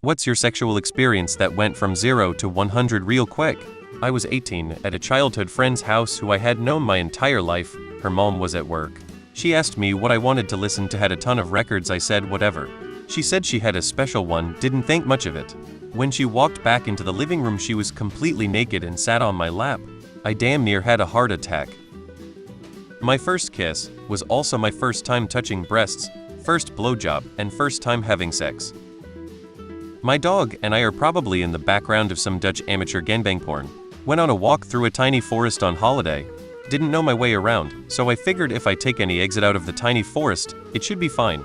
What's your sexual experience that went from 0 to 100 real quick? I was 18, at a childhood friend's house who I had known my entire life. Her mom was at work. She asked me what I wanted to listen to, had a ton of records. I said whatever. She said she had a special one, didn't think much of it. When she walked back into the living room, she was completely naked and sat on my lap. I damn near had a heart attack. My first kiss was also my first time touching breasts, first blowjob, and first time having sex. My dog and I are probably in the background of some Dutch amateur gangbang porn. Went on a walk through a tiny forest on holiday. Didn't know my way around, so I figured if I take any exit out of the tiny forest, it should be fine.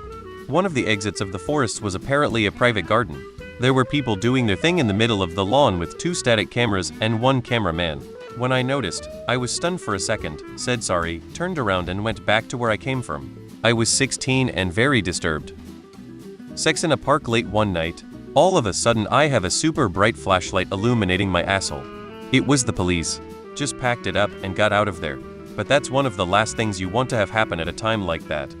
One of the exits of the forest was apparently a private garden. There were people doing their thing in the middle of the lawn with 2 static cameras and 1 cameraman. When I noticed, I was stunned for a second, said sorry, turned around and went back to where I came from. I was 16 and very disturbed. Sex in a park late one night. All of a sudden I have a super bright flashlight illuminating my asshole. It was the police. Just packed it up and got out of there. But that's one of the last things you want to have happen at a time like that.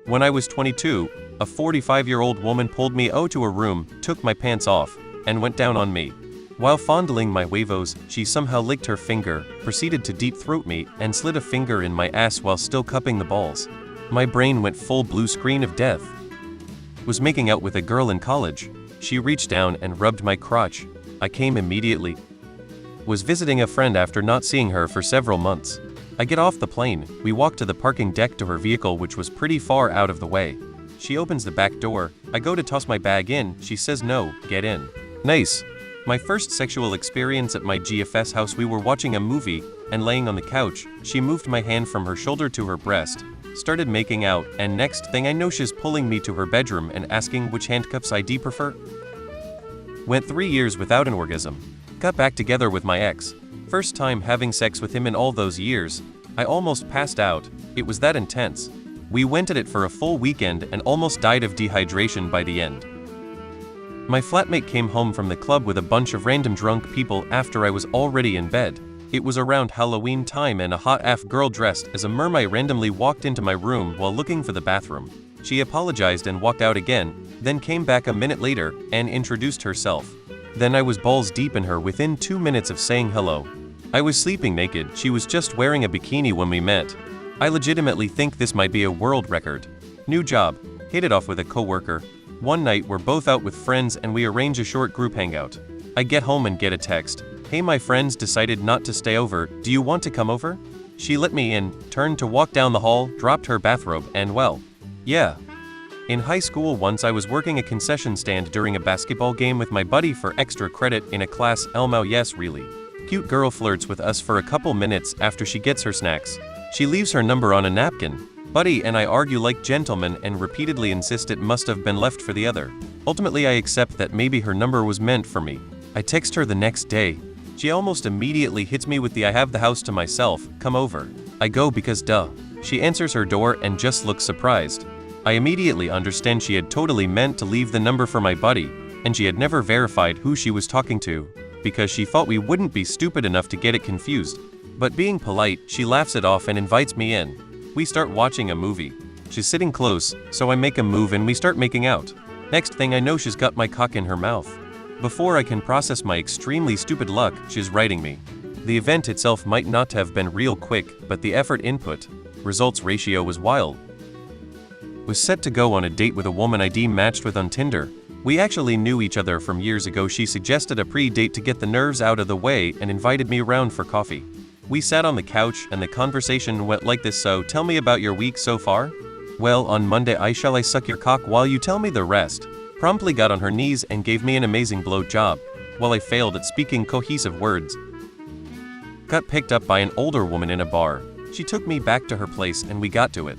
When I was 22, a 45-year-old woman pulled me to her room, took my pants off, and went down on me. While fondling my huevos, she somehow licked her finger, proceeded to deep throat me, and slid a finger in my ass while still cupping the balls. My brain went full blue screen of death. Was making out with a girl in college. She reached down and rubbed my crotch. I came immediately. Was visiting a friend after not seeing her for several months. I get off the plane, we walk to the parking deck to her vehicle, which was pretty far out of the way. She opens the back door, I go to toss my bag in, she says no, get in. Nice. My first sexual experience at my GFS house. We were watching a movie, and laying on the couch, she moved my hand from her shoulder to her breast, started making out, and next thing I know she's pulling me to her bedroom and asking which handcuffs I prefer. Went 3 years without an orgasm. Got back together with my ex. First time having sex with him in all those years. I almost passed out, it was that intense. We went at it for a full weekend and almost died of dehydration by the end. My flatmate came home from the club with a bunch of random drunk people after I was already in bed. It was around Halloween time and a hot AF girl dressed as a mermaid randomly walked into my room while looking for the bathroom. She apologized and walked out again, then came back a minute later and introduced herself. Then I was balls deep in her within 2 minutes of saying hello. I was sleeping naked, she was just wearing a bikini when we met. I legitimately think this might be a world record. New job, hit it off with a coworker. One night we're both out with friends and we arrange a short group hangout. I get home and get a text. Hey, my friends decided not to stay over, do you want to come over? She let me in, turned to walk down the hall, dropped her bathrobe, and well, yeah. In high school once I was working a concession stand during a basketball game with my buddy for extra credit in a class. Elmo, yes really. Cute girl flirts with us for a couple minutes after she gets her snacks. She leaves her number on a napkin. Buddy and I argue like gentlemen and repeatedly insist it must have been left for the other. Ultimately I accept that maybe her number was meant for me. I text her the next day. She almost immediately hits me with the I have the house to myself, come over. I go because duh. She answers her door and just looks surprised. I immediately understand she had totally meant to leave the number for my buddy, and she had never verified who she was talking to, because she thought we wouldn't be stupid enough to get it confused. But being polite, she laughs it off and invites me in. We start watching a movie. She's sitting close, so I make a move and we start making out. Next thing I know she's got my cock in her mouth. Before I can process my extremely stupid luck, she's writing me. The event itself might not have been real quick, but the effort input, results ratio was wild. Was set to go on a date with a woman I matched with on Tinder. We actually knew each other from years ago. She suggested a pre-date to get the nerves out of the way and invited me around for coffee. We sat on the couch and the conversation went like this: so tell me about your week so far? Well, on Monday I suck your cock while you tell me the rest. Promptly got on her knees and gave me an amazing blow job, while I failed at speaking cohesive words. Got picked up by an older woman in a bar. She took me back to her place and we got to it.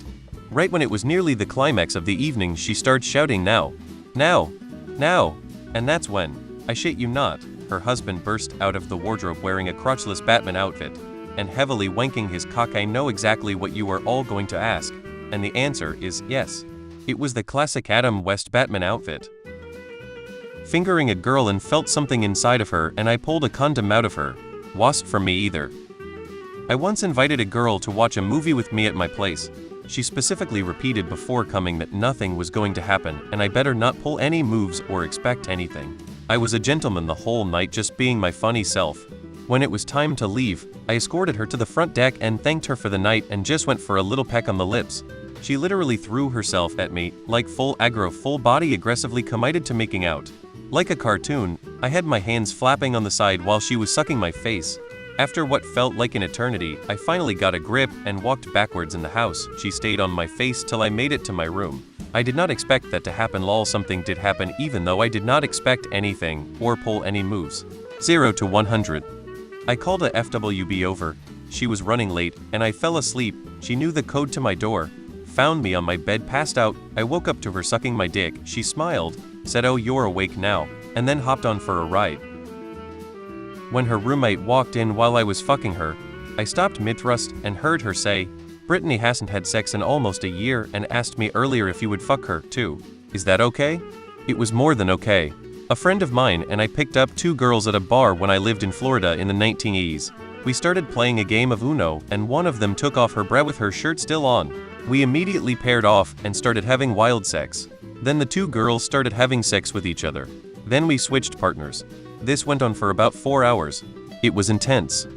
Right when it was nearly the climax of the evening, she starts shouting, now, now, now, and that's when, I shit you not, her husband burst out of the wardrobe wearing a crotchless Batman outfit, and heavily wanking his cock. I know exactly what you are all going to ask, and the answer is yes. It was the classic Adam West Batman outfit. Fingering a girl and felt something inside of her, and I pulled a condom out of her. Wasn't from me either. I once invited a girl to watch a movie with me at my place. She specifically repeated before coming that nothing was going to happen and I better not pull any moves or expect anything. I was a gentleman the whole night, just being my funny self. When it was time to leave, I escorted her to the front deck and thanked her for the night and just went for a little peck on the lips. She literally threw herself at me, like full aggro, full body aggressively committed to making out. Like a cartoon, I had my hands flapping on the side while she was sucking my face. After what felt like an eternity, I finally got a grip and walked backwards in the house. She stayed on my face till I made it to my room. I did not expect that to happen. Lol, something did happen even though I did not expect anything or pull any moves. 0 to 100. I called a FWB over. She was running late and I fell asleep. She knew the code to my door, found me on my bed passed out. I woke up to her sucking my dick. She smiled, said, "Oh, you're awake now," and then hopped on for a ride. When her roommate walked in while I was fucking her, I stopped mid-thrust and heard her say, "Brittany hasn't had sex in almost a year and asked me earlier if you would fuck her, too. Is that okay?" It was more than okay. A friend of mine and I picked up 2 girls at a bar when I lived in Florida in the 1980s. We started playing a game of Uno and one of them took off her bra with her shirt still on. We immediately paired off and started having wild sex. Then the 2 girls started having sex with each other. Then we switched partners. This went on for about 4 hours. It was intense.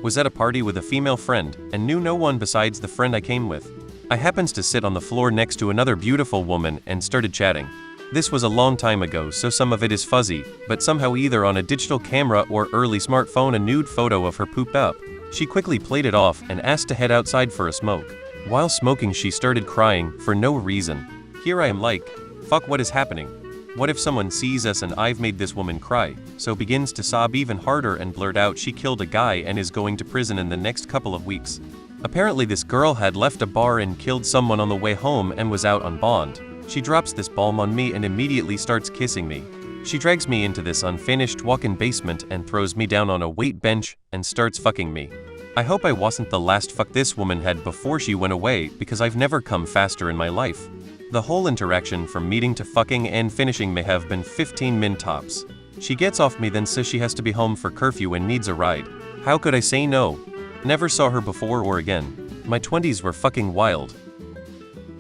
Was at a party with a female friend and knew no one besides the friend I came with. I happened to sit on the floor next to another beautiful woman and started chatting. This was a long time ago, so some of it is fuzzy, but somehow either on a digital camera or early smartphone a nude photo of her pooped up. She quickly played it off and asked to head outside for a smoke. While smoking she started crying for no reason. Here I am like, fuck, what is happening? What if someone sees us and I've made this woman cry? So begins to sob even harder and blurt out she killed a guy and is going to prison in the next couple of weeks. Apparently this girl had left a bar and killed someone on the way home and was out on bond. She drops this bomb on me and immediately starts kissing me. She drags me into this unfinished walk-in basement and throws me down on a weight bench and starts fucking me. I hope I wasn't the last fuck this woman had before she went away, because I've never come faster in my life. The whole interaction from meeting to fucking and finishing may have been 15 min tops. She gets off me then says she has to be home for curfew and needs a ride. How could I say no? Never saw her before or again. My 20s were fucking wild.